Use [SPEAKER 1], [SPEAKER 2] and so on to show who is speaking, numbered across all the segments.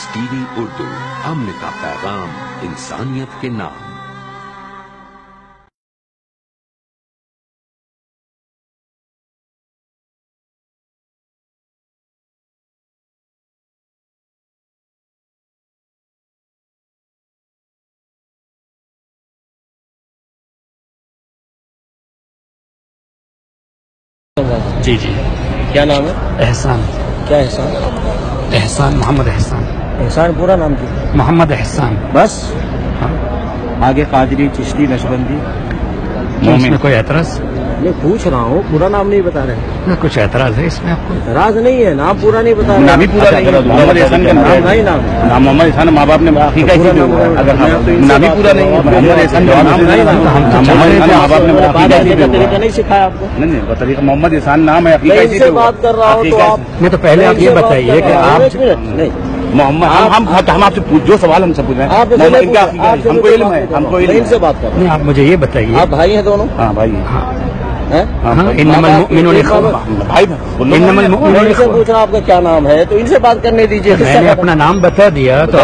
[SPEAKER 1] پیس T V Urdu, امن کا پیغام انسانیت کے نام۔
[SPEAKER 2] جی جی،
[SPEAKER 3] کیا نام ہے؟
[SPEAKER 2] احسان۔
[SPEAKER 3] کیا احسان؟
[SPEAKER 2] احسان، محمد احسان۔
[SPEAKER 3] احسان پورا نام کیا؟
[SPEAKER 2] محمد احسان۔
[SPEAKER 3] بس
[SPEAKER 2] ہاں۔
[SPEAKER 3] آگے قادری، چشتی، نقشبندی؟
[SPEAKER 2] اس میں کوئی اعتراض؟
[SPEAKER 3] میں پوچھ رہا ہوں، پورا نام نہیں بتا رہے۔
[SPEAKER 2] کچھ اعتراض ہے اس میں آپ کو؟
[SPEAKER 3] اعتراض نہیں ہے، نام پورا نہیں بتا رہے۔
[SPEAKER 4] نام ہی پورا نہیں ہے، محمد احسان کا
[SPEAKER 3] نام نہیں،
[SPEAKER 4] نام محمد احسان ماں باپ نے عقیقہ ہی دیا ہوا ہے۔ اگر نام ہی پورا نہیں ہے، محمد احسان کا نام نہیں، محمد احسان ماں باپ نے عقیقہ ہی دیا ہوا ہے۔
[SPEAKER 3] طریقہ نہیں سکھایا آپ کو؟
[SPEAKER 4] نہیں بطریقہ محمد احسان نام ہے، عقیقہ ہی
[SPEAKER 3] سے بات کر رہا ہوں تو آپ
[SPEAKER 2] نہیں تو پہلے آپ یہ بتائیے کہ آپ
[SPEAKER 3] نہیں
[SPEAKER 4] محمد ہم آپ سے جو سوال ہم سے پوچھ رہے ہیں، محمد کا عقیقہ ہے، ہم کو علم ہے، ہم کو علم
[SPEAKER 3] ان سے بات کر رہے
[SPEAKER 2] نہیں، آپ مجھے یہ بتائیے۔
[SPEAKER 3] ہیں۔ آپ بھائی ہیں دونوں؟
[SPEAKER 4] ہاں بھائی،
[SPEAKER 2] ہاں
[SPEAKER 3] ہیں؟
[SPEAKER 2] ہاں، انما المؤمنون اخوہ۔
[SPEAKER 4] بھائی
[SPEAKER 2] انما المؤمنون
[SPEAKER 3] ان سے
[SPEAKER 2] اخوہ۔
[SPEAKER 3] پوچھ رہا آپ کا کیا نام ہے، تو ان سے بات کرنے دیجیے۔
[SPEAKER 2] میں نے اپنا نام بتا دیا تو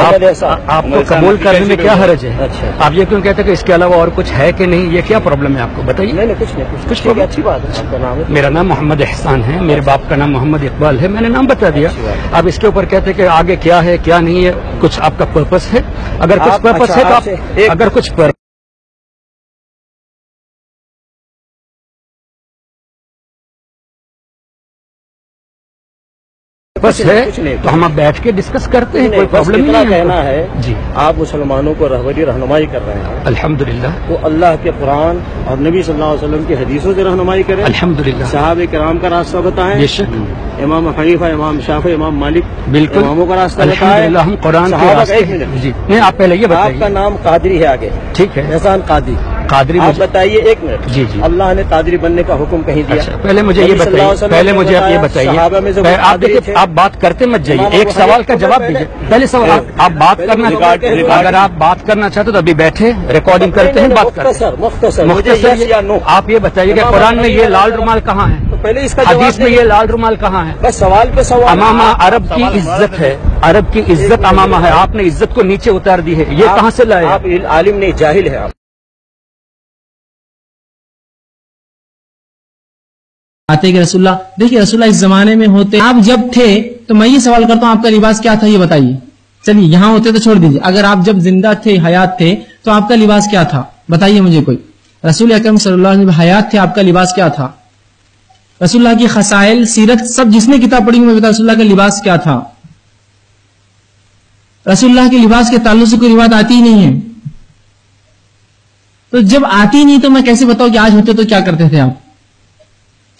[SPEAKER 2] آپ کو قبول کرنے میں کیا حرج ہے؟
[SPEAKER 3] اچھا،
[SPEAKER 2] آپ یہ کیوں کہتے ہیں کہ اس کے علاوہ اور کچھ ہے کہ نہیں؟ یہ کیا پرابلم ہے آپ کو بتائیے؟
[SPEAKER 3] نہیں کچھ نہیں، کچھ
[SPEAKER 2] ٹھیک ہے،
[SPEAKER 3] اچھی بات ہے۔ آپ کا نام ہے؟
[SPEAKER 2] میرا نام محمد احسان ہے، میرے باپ کا نام محمد اقبال ہے، میں نے نام بتا دیا۔ اب اس کے اوپر کہتے ہیں کہ آگے کیا ہے کیا نہیں ہے، کچھ آپ کا پرپس ہے؟ اگر کچھ پرپس ہے تو آپ اگر کچھ پرپس ہے تو ہم اب بیٹھ کے ڈسکس کرتے ہیں، کوئی پرابلم نہیں ہے۔
[SPEAKER 3] کہنا ہے
[SPEAKER 2] جی،
[SPEAKER 3] آپ مسلمانوں کو رہنمائی کر رہے ہیں،
[SPEAKER 2] الحمدللہ،
[SPEAKER 3] تو اللہ کے قرآن اور نبی صلی اللہ علیہ وسلم کی حدیثوں سے رہنمائی کریں،
[SPEAKER 2] الحمدللہ،
[SPEAKER 3] صحابہ کرام کا راستہ بتائیں،
[SPEAKER 2] بے شک،
[SPEAKER 3] امام حنیفہ، امام شافعی، امام مالک،
[SPEAKER 2] بالکل،
[SPEAKER 3] اماموں کا راستہ بتائیں۔
[SPEAKER 2] الحمدللہ، ہم قرآن کے
[SPEAKER 3] صحابہ کا
[SPEAKER 2] راستے
[SPEAKER 3] ایک منٹ،
[SPEAKER 2] جی نہیں، آپ پہلے یہ
[SPEAKER 3] آپ کا
[SPEAKER 2] بتائیے۔
[SPEAKER 3] نام قادری ہے آگے،
[SPEAKER 2] ٹھیک ہے،
[SPEAKER 3] احسان قادری،
[SPEAKER 2] قادری
[SPEAKER 3] آپ
[SPEAKER 2] مجھے
[SPEAKER 3] بتائیے ایک منٹ،
[SPEAKER 2] جی جی،
[SPEAKER 3] اللہ نے قادری بننے کا حکم کہیں دیا؟
[SPEAKER 2] اچھا پہلے مجھے یہ
[SPEAKER 3] نبی صلی اللہ علیہ
[SPEAKER 2] بتائیے،
[SPEAKER 3] وسلم
[SPEAKER 2] پہلے
[SPEAKER 3] نے
[SPEAKER 2] مجھے آپ یہ
[SPEAKER 3] بتایا، صحابہ میں سے
[SPEAKER 2] بتائیے،
[SPEAKER 3] وہ
[SPEAKER 2] آپ
[SPEAKER 3] قادری
[SPEAKER 2] دیکھیے
[SPEAKER 3] تھے۔
[SPEAKER 2] آپ بات کرتے مت جائیے،
[SPEAKER 3] امام
[SPEAKER 2] ایک
[SPEAKER 3] ابو
[SPEAKER 2] سوال
[SPEAKER 3] حنیفہ
[SPEAKER 2] کا
[SPEAKER 3] کو
[SPEAKER 2] جواب
[SPEAKER 3] میں
[SPEAKER 2] دیجیے،
[SPEAKER 3] پہلے-
[SPEAKER 2] پہلے سوال آپ بات کرنا اگر آپ بات کرنا چاہتے تو ابھی بیٹھے ریکارڈنگ کرتے ہیں، بات کرتے ہیں۔
[SPEAKER 3] مختصر مجھے
[SPEAKER 2] مختصر
[SPEAKER 3] یس یا نو،
[SPEAKER 2] آپ یہ بتائیے کہ قرآن میں یہ لال رومال کہاں ہے؟
[SPEAKER 3] تو پہلے اس کا
[SPEAKER 2] حدیث
[SPEAKER 3] جواب
[SPEAKER 2] میں
[SPEAKER 3] دیں۔
[SPEAKER 2] یہ لال رومال کہاں ہے؟
[SPEAKER 3] بس سوال پہ سوال۔
[SPEAKER 2] امامہ عرب کی عزت ہے، عرب کی عزت امامہ ہے، آپ نے عزت کو نیچے اتار دی ہے، یہ کہاں سے لائے؟
[SPEAKER 3] آپ عالم نہیں، جاہل ہے آپ۔
[SPEAKER 5] آتے کہ رسول اللہ، دیکھیے رسول اللہ اس زمانے میں ہوتے، آپ جب تھے تو میں یہ سوال کرتا ہوں آپ کا لباس کیا تھا یہ بتائیے۔ چلیے یہاں ہوتے تو چھوڑ دیجیے، اگر آپ جب زندہ تھے، حیات تھے، تو آپ کا لباس کیا تھا بتائیے مجھے کوئی۔ رسول اکرم صلی اللہ علیہ وسلم حیات تھے، آپ کا لباس کیا تھا؟ رسول اللہ کی خصائل، سیرت، سب جس نے کتاب پڑھی میں بتا رسول اللہ کا لباس کیا تھا؟ رسول اللہ کے لباس کے تعلق سے کوئی روایت آتی ہی نہیں ہے، تو جب آتی نہیں تو میں کیسے بتاؤں کہ آج ہوتے تو کیا کرتے تھے آپ؟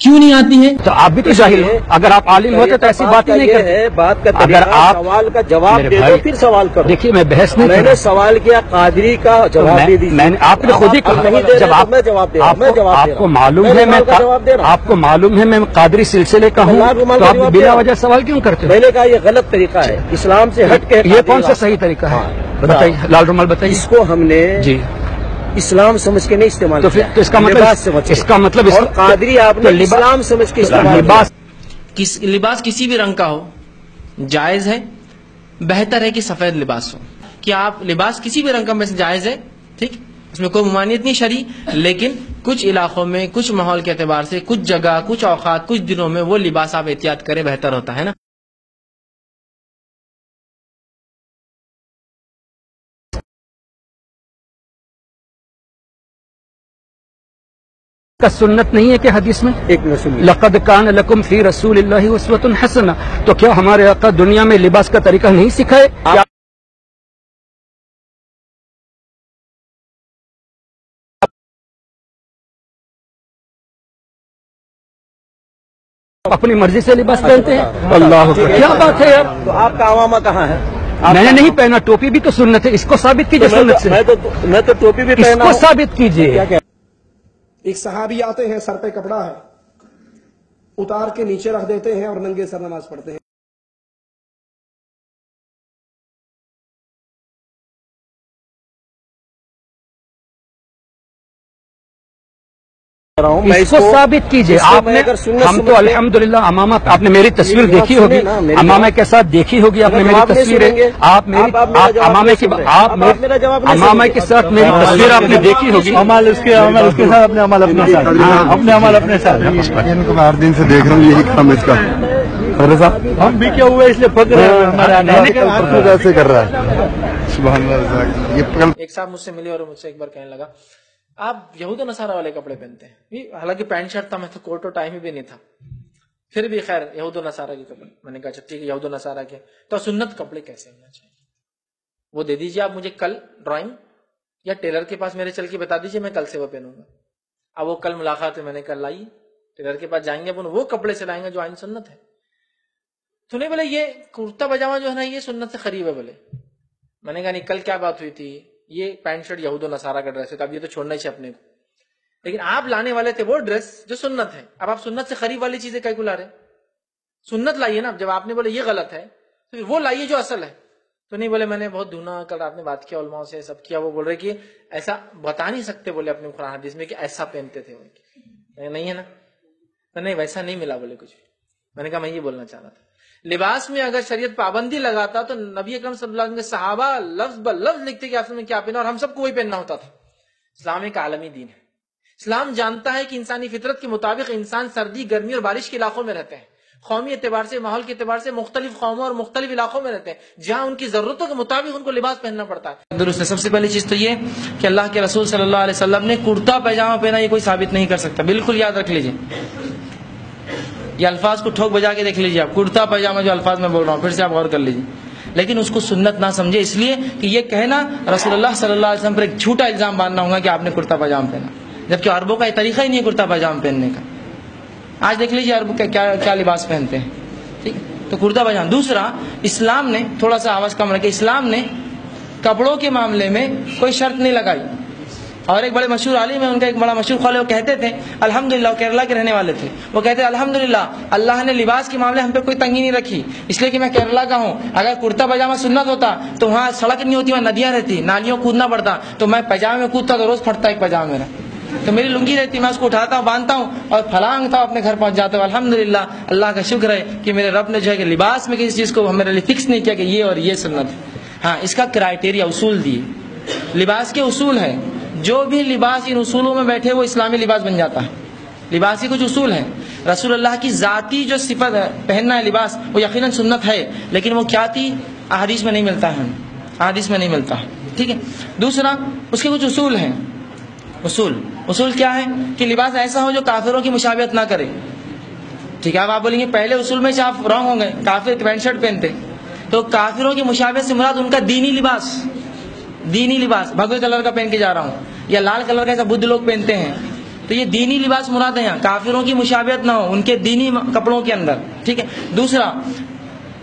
[SPEAKER 5] کیوں نہیں آتی ہے؟
[SPEAKER 2] تو آپ بھی تو جاہل ہو، اگر آپ عالم ہوتے تو ایسی بات ہی نہیں کرتے۔
[SPEAKER 3] بات کا
[SPEAKER 2] اگر آپ
[SPEAKER 3] سوال کا جواب دے دو پھر سوال کرو۔
[SPEAKER 2] دیکھیے میں بحث نہیں
[SPEAKER 3] میں
[SPEAKER 2] کر
[SPEAKER 3] نے
[SPEAKER 2] رہا،
[SPEAKER 3] سوال کیا قادری کا جواب دے دیجیے۔
[SPEAKER 2] میں نے آپ نے خود ہی کہا جب آپ کو معلوم ہے آپ کو معلوم ہے میں قادری سلسلے کا ہوں تو آپ بلا وجہ سوال کیوں کرتے
[SPEAKER 3] میں نے کہا یہ غلط طریقہ ہے، اسلام سے ہٹ کے۔
[SPEAKER 2] یہ کون سا صحیح طریقہ ہے بتائیے؟ لال رومال بتائیے۔
[SPEAKER 3] اس کو ہم نے
[SPEAKER 2] جی
[SPEAKER 3] اسلام سمجھ کے نہیں استعمال
[SPEAKER 2] تو
[SPEAKER 3] کیا،
[SPEAKER 2] پھر اس کا مطلب
[SPEAKER 3] اور قادری آپ نے اسلام سمجھ کے استعمال
[SPEAKER 2] لباس
[SPEAKER 6] لباس کسی بھی رنگ کا ہو جائز ہے، بہتر ہے کہ سفید لباس ہو۔ کیا آپ لباس کسی بھی رنگ کا میں سے جائز ہے، ٹھیک، اس میں کوئی ممانعت نہیں شرعی، لیکن کچھ علاقوں میں کچھ ماحول کے اعتبار سے کچھ جگہ کچھ اوقات کچھ دنوں میں وہ لباس آپ احتیاط کریں بہتر ہوتا ہے نا۔
[SPEAKER 2] کا سنت نہیں ہے کہ حدیث میں
[SPEAKER 3] ایک نسل
[SPEAKER 2] لقد کان لکم فی رسول اللہ اسوۃ حسنہ، تو کیا ہمارے آقا دنیا میں لباس کا طریقہ نہیں سکھائے؟ اپنی مرضی سے لباس پہنتے ہیں؟ اللہ کیا بات ہے یار،
[SPEAKER 3] تو آپ کا عوامہ کہاں ہے؟
[SPEAKER 2] میں نے نہیں پہنا، ٹوپی بھی تو سنت ہے، اس کو ثابت کیجیے سنت سے،
[SPEAKER 3] میں تو ٹوپی بھی
[SPEAKER 2] اس
[SPEAKER 3] پہنا
[SPEAKER 2] کو
[SPEAKER 3] ہوں۔
[SPEAKER 2] ثابت کیجیے۔
[SPEAKER 7] ایک صحابی آتے ہیں، سر پہ کپڑا ہے، اتار کے نیچے رکھ دیتے ہیں اور ننگے سر نماز پڑھتے ہیں۔
[SPEAKER 2] इसको साबित कीजिए आपने। हम तो अल्हम्दुलिल्लाह अमामा, आपने मेरी तस्वीर देखी होगी, अमामा के साथ देखी होगी आपने मेरी तस्वीरें। आप मेरी अमामा के साथ मेरी तस्वीर आपने देखी होगी।
[SPEAKER 4] अमल उसके साथ, अपने अमल अपने साथ, अपने अमल अपने साथ।
[SPEAKER 8] इनको मैं हर दिन से देख रहा हूँ, यही काम इसका। अरे साहब
[SPEAKER 4] हम भी क्या हुआ इसलिए फक्र
[SPEAKER 8] ऐसे कर रहा है। सुभान अल्लाह।
[SPEAKER 6] एक साहब मुझसे मिले और मुझसे एक बार कहने लगा, आप यहूद नसारा वाले कपड़े पहनते हैं। हालांकि पैंट शर्ट था, मैं तो कोट और टाई में भी नहीं था, फिर भी खैर यहूद नसारा के कपड़े। मैंने कहा ठीक है, यहूद नसारा के तो सुन्नत कपड़े कैसे होना चाहिए वो दे दीजिए आप मुझे कल ड्राइंग, या टेलर के पास मेरे चल के बता दीजिए, मैं कल से वो पहनूंगा। अब वो कल मुलाकात है, मैंने कल लाई, टेलर के पास जाएंगे अपन वो कपड़े सिलाएंगे जो आइन सुन्नत है। तो नहीं बोले ये कुर्ता पजामा जो है ना ये सुन्नत से करीब है। बोले मैंने कहा नहीं, कल क्या बात हुई थी, ये पैंट शर्ट यहूद और नसारा का ड्रेस है, तो अब ये तो छोड़ना ही चाहिए अपने को। लेकिन आप लाने वाले थे वो ड्रेस जो सुन्नत है, अब आप सुन्नत से करीब वाली चीजें कहीं को ला रहे? सुन्नत लाइए ना। जब आपने बोले ये गलत है तो वो लाइए जो असल है। तो नहीं बोले मैंने बहुत ढूंढा, कल रात में बात किया उलमाओं से, सब किया। वो बोल रहे कि ऐसा बता नहीं सकते बोले अपने कुरान हदीस में कि ऐसा पहनते थे वो, नहीं है ना, तो नहीं वैसा नहीं मिला बोले कुछ भी। मैंने कहा मैं ये बोलना चाह रहा था, लिबास में अगर शरीयत पाबंदी लगाता तो नबी अकरम सल्लल्लाहु अलैहि वसल्लम के सहाबा लफ्ज ब लफ्ज लिखते कि आपने क्या पहना, और हम सबको वही पहनना होता था। इस्लाम एक आलमी दीन है। इस्लाम जानता है कि इंसानी फितरत के मुताबिक इंसान सर्दी, गर्मी और बारिश के इलाकों में रहते हैं। कौमी एतबार से, माहौल के एतबार से मुख्तलिफ कौमों और मुख्तलिफ इलाकों में रहते हैं, जहां उनकी जरूरतों के मुताबिक उनको लिबास पहनना पड़ता है। दुरुस्त है। सबसे पहली चीज तो ये कि अल्लाह के रसूल सल्लल्लाहु अलैहि वसल्लम ने कुर्ता पैजामा पहना ये कोई साबित नहीं कर सकता। बिल्कुल याद रख लीजिए, ये अल्फाज को ठोक बजा के देख लीजिए आप, कुर्ता पैजामा जो अल्फाज में बोल रहा हूँ फिर से आप गौर कर लीजिए। लेकिन उसको सुन्नत ना समझे, इसलिए कि ये कहना रसूलुल्लाह सल्लल्लाहु अलैहि वसल्लम पर एक झूठा इल्जाम बांधना होगा कि आपने कुर्ता पैजामा पहना, जबकि अरबों का तरीका ही नहीं है कुर्ता पैजामा पहनने का। आज देख लीजिए अरब क्या क्या लिबास पहनते हैं, ठीक है, तो कुर्ता पैजामा। दूसरा, इस्लाम ने, थोड़ा सा आवाज कम रखे, इस्लाम ने कपड़ों के मामले में कोई शर्त नहीं लगाई। और एक बड़े मशहूर आलिम है, उनका एक बड़ा मशहूर कौल है, वो कहते थे अल्हम्दुलिल्लाह, केरला के रहने वाले थे, वो कहते अल्हम्दुलिल्लाह अल्लाह ने लिबास के मामले हम पे कोई तंगी नहीं रखी, इसलिए कि मैं केरला का हूँ। अगर कुर्ता पैजामा सुन्नत होता तो वहाँ सड़क नहीं होती, वहाँ नदियाँ रहती, नालियों कूदना पड़ता, तो मैं पैजामे में कूदता तो रोज फटता एक पैजामा मेरा, तो मेरी लुंगी रहती, मैं उसको उठाता हूँ, बांधता हूँ और फलांगता हूँ, अपने घर पहुंच जाता हूँ। अल्हम्दुलिल्लाह, अल्लाह का शुक्र है कि मेरे रब ने जो है कि लिबास में किसी चीज को मेरे लिए फिक्स नहीं किया कि ये और ये सुन्नत है। हाँ, इसका क्राइटेरिया, उसूल दिए, लिबास के उसूल है। जो भी लिबास इन उसूलों में बैठे वो इस्लामी लिबास बन जाता है। लिबास के कुछ उसूल है। रसूलुल्लाह की जाती जो सिफत पहनना है लिबास, वो यकीनन सुन्नत है, लेकिन वो क्या थी अहादीस में नहीं मिलता है, अहादीस में नहीं मिलता, ठीक है। दूसरा, उसके कुछ उसूल हैं। उसूल क्या है कि लिबास ऐसा हो जो काफिरों की मुशाबियत ना करे, ठीक है। अब आप बोलेंगे पहले उसूल में से आप रॉन्ग हो गए, काफिर पैंट शर्ट पहनते, तो काफिरों की मुशाबियत से मुराद उनका दीनी लिबास, भगवे कलर का पहन के जा रहा हूँ, या लाल कलर का ऐसा बुद्ध लोग पहनते हैं, तो ये दीनी लिबास मुराद है। यहाँ काफिरों की मुशाबियत ना हो उनके दीनी कपड़ों के अंदर, ठीक है। दूसरा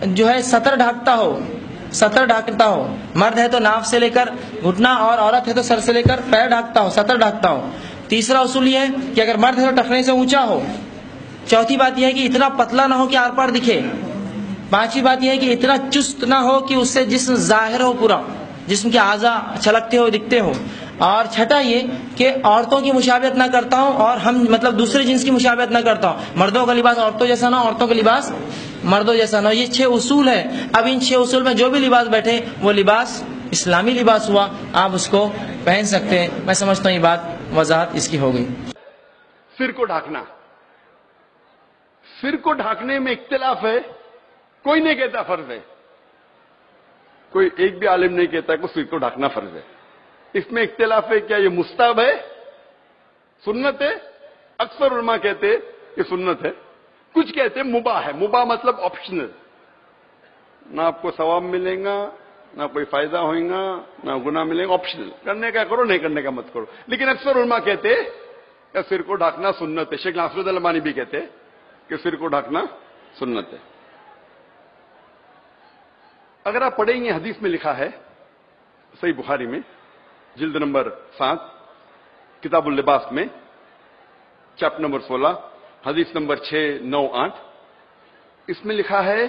[SPEAKER 6] जो है सतर ढकता हो, मर्द है तो नाफ से लेकर घुटना, और औरत है तो सर से लेकर पैर ढकता हो, सतर ढकता हो। तीसरा उसूल ये है कि अगर मर्द है तो टखने से ऊंचा हो। चौथी बात यह है कि इतना पतला ना हो कि आर पार दिखे। पांचवी बात यह है कि इतना चुस्त ना हो कि उससे जिस्म जाहिर हो, पूरा जिस्म के आज़ा छलकते हो, दिखते हो। और छठा ये कि औरतों की मुशाबियत ना करता हूँ, और हम मतलब दूसरे जिन्स की मुशाबियत ना करता हूँ। मर्दों का लिबास औरतों जैसा ना, औरतों का लिबास मर्दों जैसा ना। ये 6 उसूल है। अब इन 6 उसूल में जो भी लिबास बैठे वो लिबास इस्लामी लिबास हुआ, आप उसको पहन सकते हैं। मैं समझता हूँ ये बात वजाहत इसकी हो गई।
[SPEAKER 8] सिर को ढाकना, सिर को ढाकने में इख्तिलाफ है, कोई नहीं कहता फर्ज है, कोई एक भी आलिम नहीं कहता कि सिर को ढाकना फर्ज है। इसमें इख्तिलाफ है, क्या ये मुस्ताहब है, सुन्नत है? अक्सर उलमा कहते हैं कि सुन्नत है, कुछ कहते हैं मुबाह है। मुबाह मतलब ऑप्शनल, ना आपको सवाब मिलेगा, ना कोई फायदा होगा, ना गुनाह मिलेगा, ऑप्शनल, करने का करो, नहीं करने का मत करो। लेकिन अक्सर उलमा कहते हैं कि सिर को ढाकना सुन्नत है। शेख नासरुद्दीन अलबानी भी कहते हैं कि सिर को ढाकना सुन्नत है। अगर आप पढ़ेंगे, हदीस में लिखा है सही बुखारी में, जिल्द नंबर 7, किताबुल लिबास में, चैप्टर नंबर 16, हदीस नंबर 6, 9, 8, इसमें लिखा है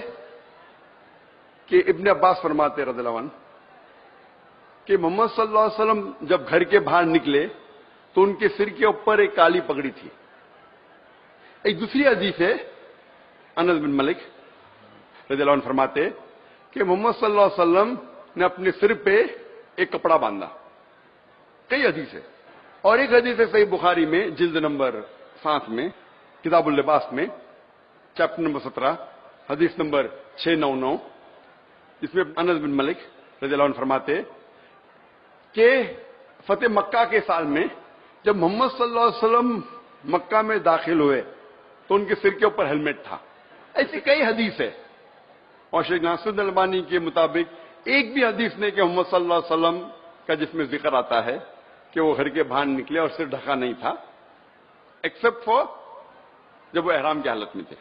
[SPEAKER 8] कि इब्ने अब्बास फरमाते रज़ियल्लाहु अन्हु कि मोहम्मद सल्लल्लाहु अलैहि वसल्लम जब घर के बाहर निकले تو ان کے سر کے اوپر ایک کالی پگڑی تھی. ایک دوسری حدیث ہے, انس بن مالک رضی اللہ عنہ فرماتے کہ محمد صلی اللہ علیہ وسلم نے اپنے سر پہ ایک کپڑا باندھا. کئی حدیث ہے, اور ایک حدیث ہے صحیح بخاری میں جلد نمبر 7 میں کتاب اللباس میں چیپٹر نمبر 17 حدیث نمبر 699, اس میں انس بن مالک رضی اللہ عنہ فرماتے کہ فتح مکہ کے سال میں جب محمد صلی اللہ علیہ وسلم مکہ میں داخل ہوئے تو ان کے سر کے اوپر ہیلمٹ تھا. ایسی کئی حدیث ہے, اور شیخ ناصر البانی کے مطابق ایک بھی حدیث نہیں کہ محمد صلی اللہ علیہ وسلم کا جس میں ذکر آتا ہے کہ وہ گھر کے باہر نکلے اور سر ڈھکا نہیں تھا, ایکسپٹ فار جب وہ احرام کی حالت میں تھے.